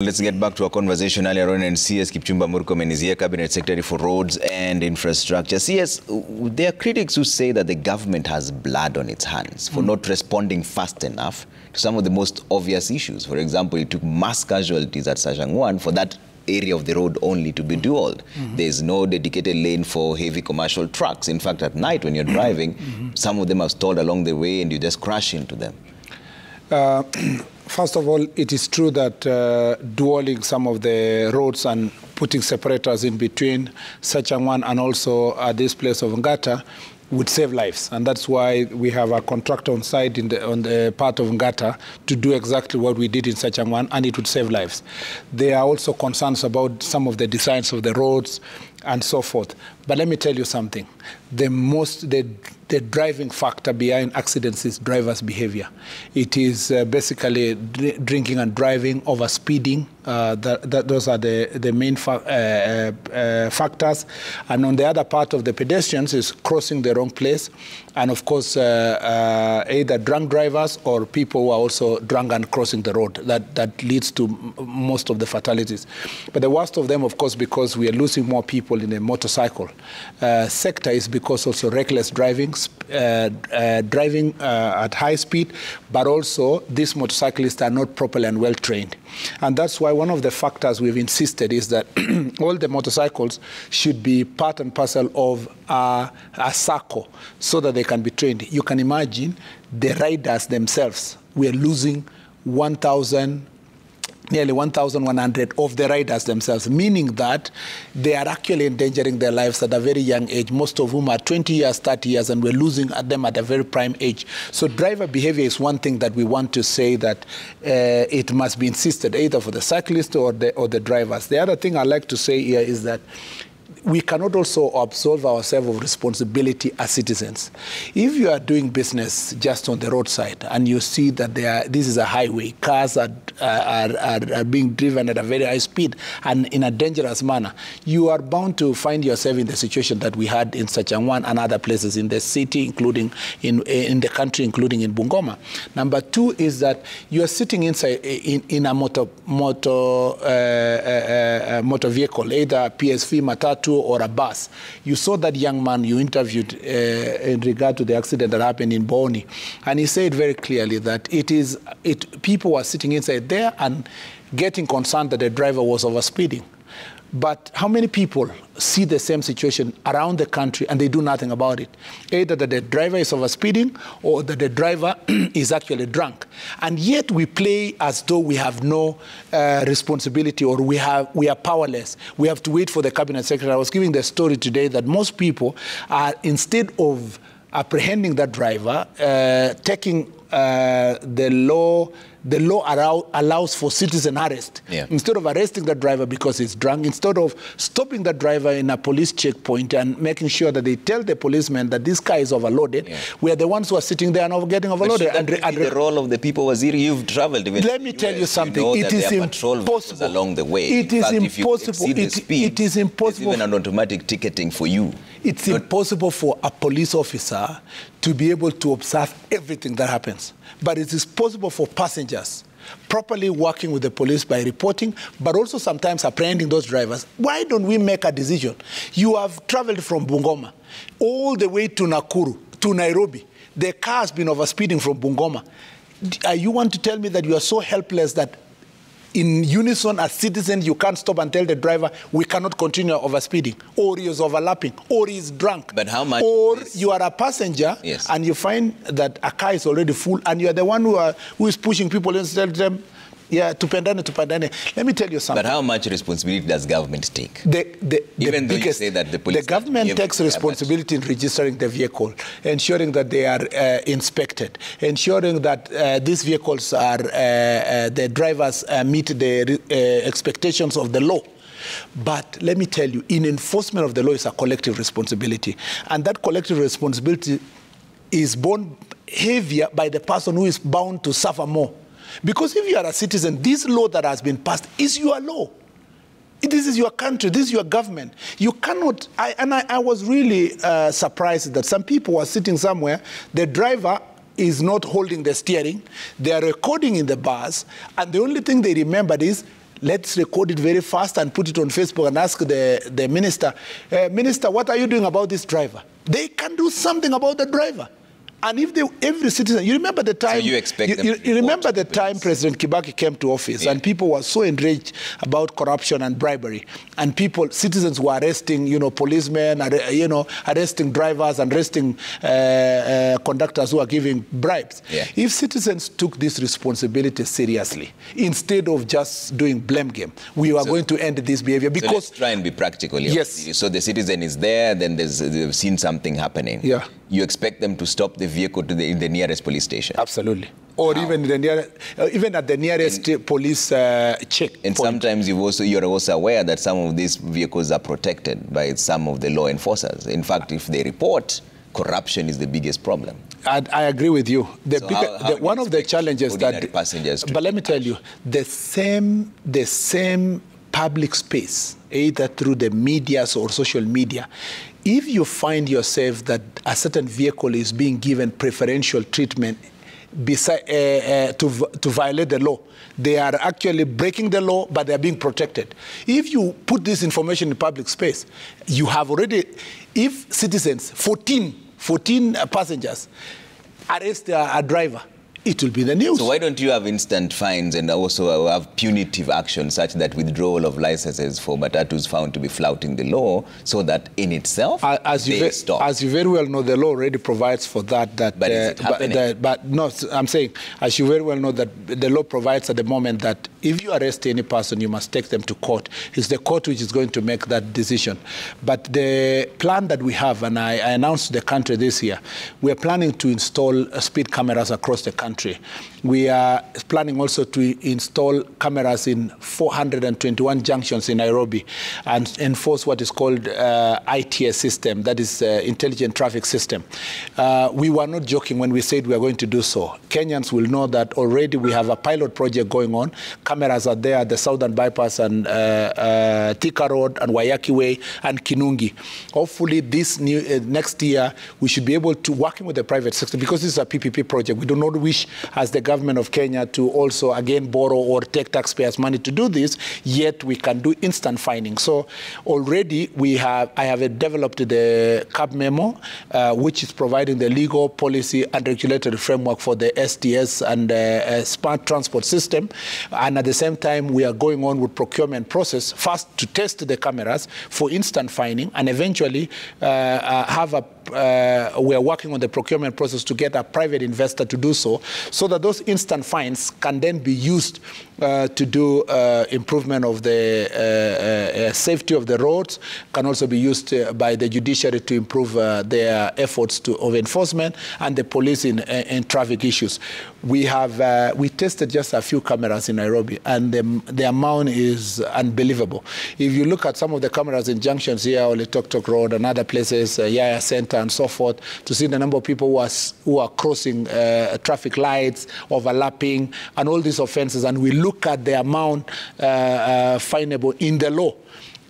Let's get back to our conversation earlier on, and CS Kipchumba Murkomen is here, Cabinet Secretary for Roads and Infrastructure. CS, there are critics who say that the government has blood on its hands for not responding fast enough to some of the most obvious issues. For example, it took mass casualties at Sachangwan for that area of the road only to be dualed. There's no dedicated lane for heavy commercial trucks. In fact, at night when you're driving, some of them are stalled along the way and you just crash into them. First of all, it is true that dualing some of the roads and putting separators in between Sachangwan and also this place of Ngata would save lives. And that's why we have a contractor on site on the part of Ngata to do exactly what we did in Sachangwan, and it would save lives. There are also concerns about some of the designs of the roads and so forth. But let me tell you something. The driving factor behind accidents is driver's behavior. It is basically drinking and driving, overspeeding. Those are the main factors. And on the other part of the pedestrians is crossing the wrong place. And of course, either drunk drivers or people who are also drunk and crossing the road. That leads to most of the fatalities. But the worst of them, of course, because we are losing more people in the motorcycle sector, is because also reckless driving, driving at high speed, but also these motorcyclists are not properly and well trained. And that's why one of the factors we've insisted is that all the motorcycles should be part and parcel of a circle so that they can be trained. You can imagine the riders themselves. We are losing nearly 1,100 of the riders themselves, meaning that they are actually endangering their lives at a very young age, most of whom are 20 years, 30 years, and we're losing them at a very prime age. So driver behavior is one thing that we want to say that it must be insisted either for the cyclists or the drivers. The other thing I'd like to say here is that we cannot also absolve ourselves of responsibility as citizens. If you are doing business just on the roadside and you see that this is a highway, cars are being driven at a very high speed and in a dangerous manner, you are bound to find yourself in the situation that we had in Sachangwan and other places in the city, including in the country, including in Bungoma. Number two is that you are sitting inside in a motor vehicle, either PSV, Matatu, or a bus. You saw that young man you interviewed in regard to the accident that happened in Boni, and he said very clearly that people were sitting inside there and getting concerned that the driver was overspeeding. But how many people see the same situation around the country and they do nothing about it? Either that the driver is overspeeding or that the driver is actually drunk. And yet we play as though we have no responsibility, or we are powerless. We have to wait for the cabinet secretary. I was giving the story today that most people are, instead of apprehending that driver, taking the law allows for citizen arrest. Instead of arresting the driver because he's drunk, instead of stopping the driver in a police checkpoint and making sure that they tell the policeman that this car is overloaded, we are the ones who are sitting there and getting overloaded. And the role of the people, Waziri, you've traveled even. Let me tell you something. It is impossible along the way. It is impossible. It is impossible. Even an automatic ticketing for you. It's impossible for a police officer to be able to observe everything that happens. But it is possible for passengers properly working with the police by reporting, but also sometimes apprehending those drivers. Why don't we make a decision? You have traveled from Bungoma all the way to Nakuru, to Nairobi. The car has been overspeeding from Bungoma. You want to tell me that you are so helpless that in unison as citizens, you can't stop and tell the driver, we cannot continue overspeeding, or he is overlapping, or he is drunk. But how much? Or you are a passenger, and you find that a car is already full, and you are the one who is pushing people and tell them, tupendane. Let me tell you something. But how much responsibility does government take? Even though you say that the police... The government takes responsibility in registering the vehicle, ensuring that they are inspected, ensuring that these vehicles are, the drivers meet the expectations of the law. But let me tell you, in enforcement of the law is a collective responsibility. And that collective responsibility is borne heavier by the person who is bound to suffer more. Because if you are a citizen, this law that has been passed is your law. This is your country. This is your government. You cannot... I was really surprised that some people were sitting somewhere. The driver is not holding the steering. They are recording in the bus. And the only thing they remembered is let's record it very fast and put it on Facebook and ask the minister, Minister, what are you doing about this driver? They can do something about the driver. And if every citizen, you remember the time, so you expect them you remember the time President Kibaki came to office, and people were so enraged about corruption and bribery, and citizens were arresting, policemen, arresting drivers, and arresting conductors who are giving bribes. Yeah. If citizens took this responsibility seriously, instead of just doing blame game, we are going to end this behavior. Because so let's try and be practical here. Yes. So the citizen is there, then they've seen something happening. Yeah. You expect them to stop the vehicle in the nearest police station. Absolutely. Or even at the nearest police check. And sometimes you're also aware that some of these vehicles are protected by some of the law enforcers. In fact, if they report, corruption is the biggest problem. I agree with you. One of the challenges that passengers. But let me tell you, the same public space, either through the media or social media, if you find yourself that a certain vehicle is being given preferential treatment to violate the law, they are actually breaking the law, but they are being protected. If you put this information in public space, you have already, if citizens, 14 passengers, arrest a driver, it will be the news. So why don't you have instant fines and also have punitive action such that withdrawal of licenses for matatus found to be flouting the law, so that in itself they stop? As you very well know, the law already provides for that. But is it happening? But no, I'm saying, as you very well know, that the law provides at the moment that if you arrest any person, you must take them to court. It's the court which is going to make that decision. But the plan that we have, and I announced to the country this year, we are planning to install speed cameras across the country. We are planning also to install cameras in 421 junctions in Nairobi and enforce what is called ITS system, that is Intelligent Traffic System. We were not joking when we said we are going to do so. Kenyans will know that already we have a pilot project going on. Cameras are there at the Southern Bypass and Thika Road and Wayaki Way and Kinungi. Hopefully this next year we should be able to, working with the private sector, because this is a PPP project, we do not wish as the government of Kenya to also again borrow or take taxpayers' money to do this, yet we can do instant fining. So already I have developed the CAB memo, which is providing the legal, policy and regulatory framework for the STS and smart transport system. And at the same time, we are going on with procurement process, first to test the cameras for instant fining, and eventually we are working on the procurement process to get a private investor to do so that those instant fines can then be used to do improvement of the safety of the roads, can also be used by the judiciary to improve their efforts of enforcement, and the police in traffic issues. We tested just a few cameras in Nairobi, and the amount is unbelievable. If you look at some of the cameras in junctions here, Ole Tok Road and other places, Yaya Center and so forth, to see the number of people who are crossing traffic lights, overlapping, and all these offenses, and we look at the amount finable in the law,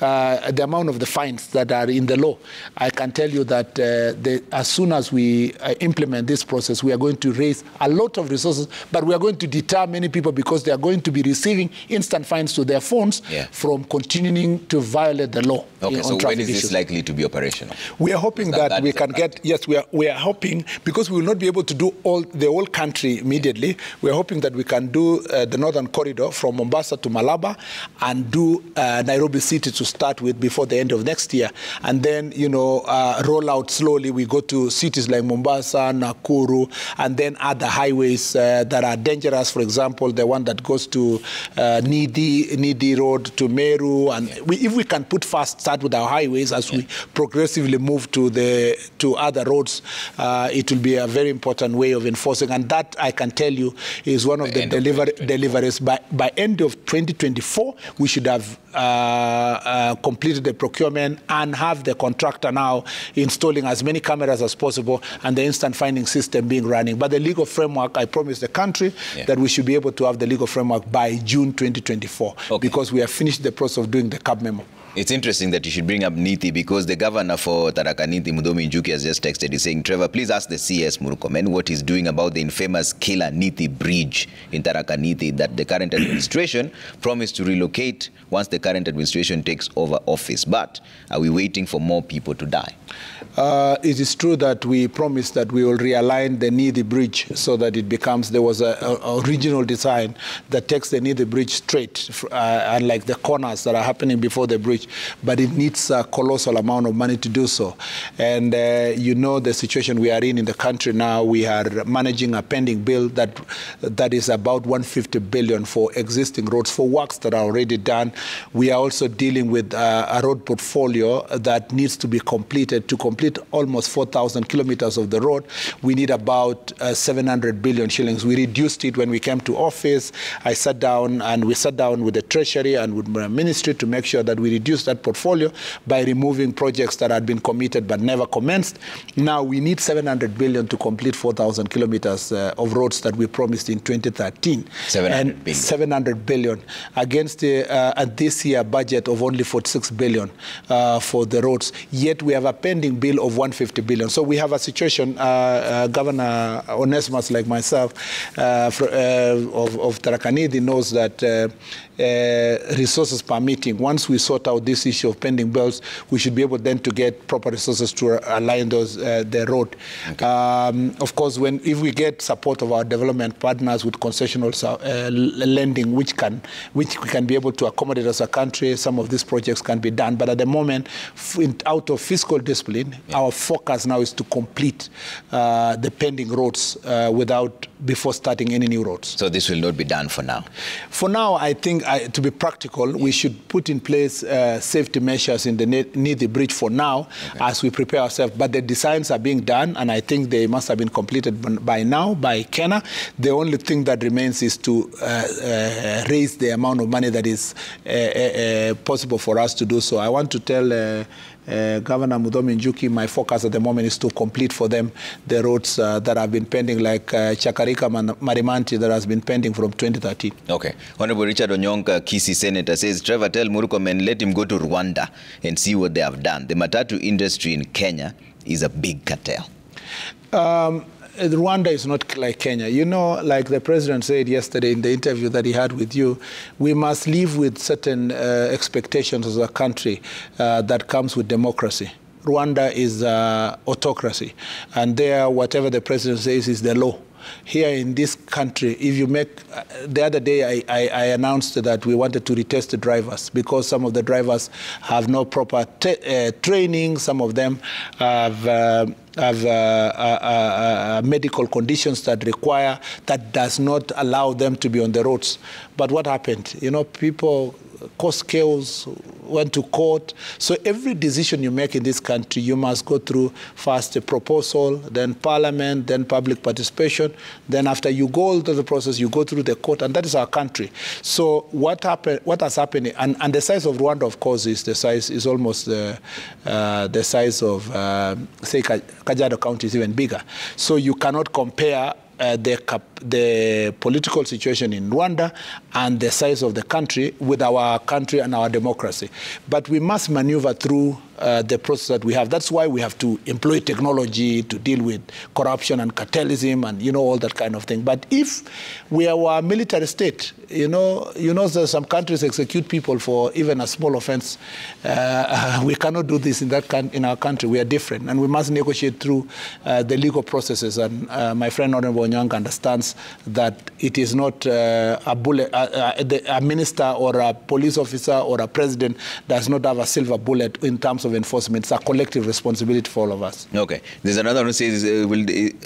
the amount of the fines that are in the law, I can tell you that as soon as we implement this process, we are going to raise a lot of resources, but we are going to deter many people because they are going to be receiving instant fines to their phones from continuing to violate the law. Okay, so when is this issues. likely to be operational? We are hoping that we can get, yes, we are hoping, because we will not be able to do the whole country immediately, we are hoping that we can do the northern corridor from Mombasa to Malaba and do Nairobi City to start with before the end of next year. And then, roll out slowly. We go to cities like Mombasa, Nakuru, and then other highways that are dangerous. For example, the one that goes to Nidi Road to Meru. And if we can start with our highways as we progressively move to other roads, it will be a very important way of enforcing. And that, I can tell you, is one of the deliveries. By end of 2024, we should have completed the procurement and have the contractor now installing as many cameras as possible and the instant finding system being running. But the legal framework, I promised the country that we should be able to have the legal framework by June 2024 because we have finished the process of doing the CAB memo. It's interesting that you should bring up Nithi because the governor for Tharaka Nithi, Muthomi Njuki, has just texted. He's saying, Trevor, please ask the CS Murkomen what he's doing about the infamous Killer Nithi Bridge in Tharaka Nithi that the current administration promised to relocate once the current administration takes over office. But are we waiting for more people to die? It is true that we promised that we will realign the Nithi Bridge so that it becomes, there was an original design that takes the Nithi Bridge straight, unlike the corners that are happening before the bridge, but it needs a colossal amount of money to do so. And you know the situation we are in the country now. We are managing a pending bill that is about 150 billion for existing roads, for works that are already done. We are also dealing with a road portfolio that needs to be completed. To complete almost 4,000 kilometers of the road, we need about 700 billion shillings. We reduced it when we came to office. We sat down with the Treasury and with the Ministry to make sure that we reduce that portfolio by removing projects that had been committed but never commenced. Now we need 700 billion to complete 4,000 kilometers of roads that we promised in 2013. 700 billion against this year budget of only 46 billion for the roads. Yet we have a pending bill of 150 billion. So we have a situation, Governor Onesimus, like myself, of Tharaka Nithi, knows that resources permitting, once we sort out this issue of pending bills, we should be able then to get proper resources to align those the road. Of course, if we get support of our development partners with concessional lending, which we can be able to accommodate as a country, some of these projects can be done. But at the moment, out of fiscal discipline, our focus now is to complete the pending roads before starting any new roads. So this will not be done for now? For now, I think, to be practical, we should put in place safety measures in the Nithi Bridge for now as we prepare ourselves. But the designs are being done, and I think they must have been completed by now by Kenya. The only thing that remains is to raise the amount of money that is possible for us to do so. I want to tell Governor Muthomi Njuki, my focus at the moment is to complete for them the roads that have been pending, like Chakarika Marimanti, that has been pending from 2013. Okay. Honorable Richard Onyonka, Kisii Senator, says, Trevor, tell Murkomen, let him go to Rwanda and see what they have done. The matatu industry in Kenya is a big cartel. Rwanda is not like Kenya. You know, like the president said yesterday in the interview that he had with you, we must live with certain expectations as a country that comes with democracy. Rwanda is autocracy, and there, whatever the president says is the law. Here in this country, if you make, the other day I announced that we wanted to retest the drivers because some of the drivers have no proper training. Some of them have medical conditions that does not allow them to be on the roads. But what happened? You know, people caused chaos, went to court. So every decision you make in this country, you must go through first a proposal, then parliament, then public participation. Then after you go through the process, you go through the court, and that is our country. So what has happened, and the size of Rwanda, of course, is almost the size of, say, Kajiado County is even bigger. So you cannot compare the political situation in Rwanda and the size of the country with our country and our democracy. But we must maneuver through the process that we have. That's why we have to employ technology to deal with corruption and cartelism and, you know, all that kind of thing. But if we are a military state, you know that some countries execute people for even a small offense. We cannot do this in our country. We are different, and we must negotiate through the legal processes. And my friend Honorable Onyonka understands that it is not a minister or a police officer or a president does not have a silver bullet in terms of enforcement. It's a collective responsibility for all of us. Okay. There's another one who says,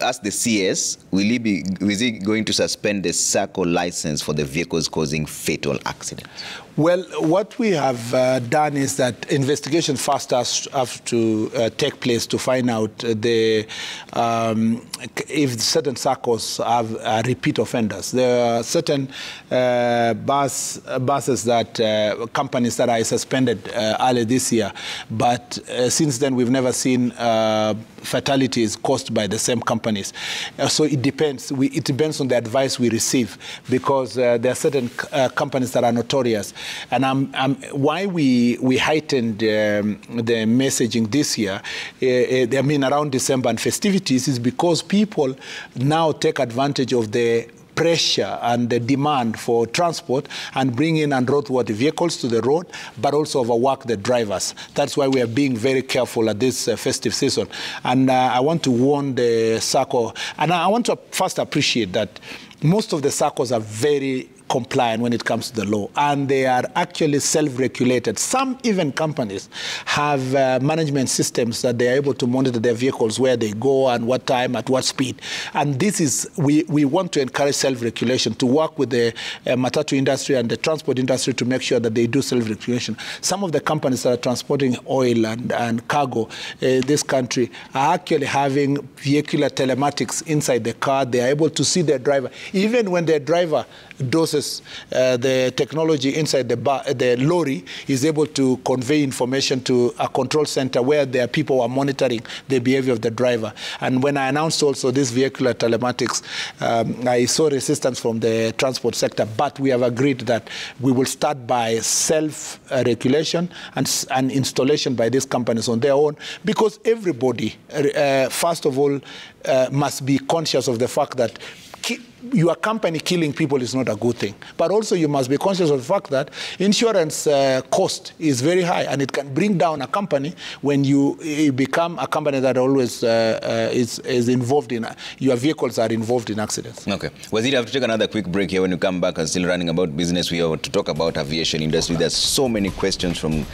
ask the CS, is he going to suspend the SACCO license for the vehicles causing fatal accidents? Well, what we have done is that investigation first have to take place to find out if certain SACCOs are repeat offenders. There are certain buses that companies that I suspended earlier this year, but since then we've never seen fatalities caused by the same companies. So it depends. It depends on the advice we receive, because there are certain companies that are notorious. And why we heightened the messaging this year, I mean around December and festivities, is because people now take advantage of the pressure and the demand for transport and bring in unroadworthy vehicles to the road, but also overwork the drivers. That's why we are being very careful at this festive season. And I want to warn the SACCO, and I want to first appreciate that most of the SACCOs are very compliant when it comes to the law, and they are actually self-regulated. Some even companies have management systems that they are able to monitor their vehicles, where they go and what time, at what speed. And this is, we want to encourage self-regulation, to work with the matatu industry and the transport industry to make sure that they do self-regulation. Some of the companies that are transporting oil and cargo in this country are actually having vehicular telematics inside the car. They are able to see their driver. Even when their driver doses the technology inside the lorry is able to convey information to a control center where there are people who are monitoring the behavior of the driver. And when I announced also this vehicular telematics, I saw resistance from the transport sector, but we have agreed that we will start by self-regulation and installation by these companies on their own, because everybody, first of all, must be conscious of the fact that your company killing people is not a good thing. But also you must be conscious of the fact that insurance cost is very high, and it can bring down a company when you become a company that always is involved in, your vehicles are involved in accidents. Okay. Waziri, I have to take another quick break here. When you come back and still running about business, we are to talk about aviation industry. There's so many questions from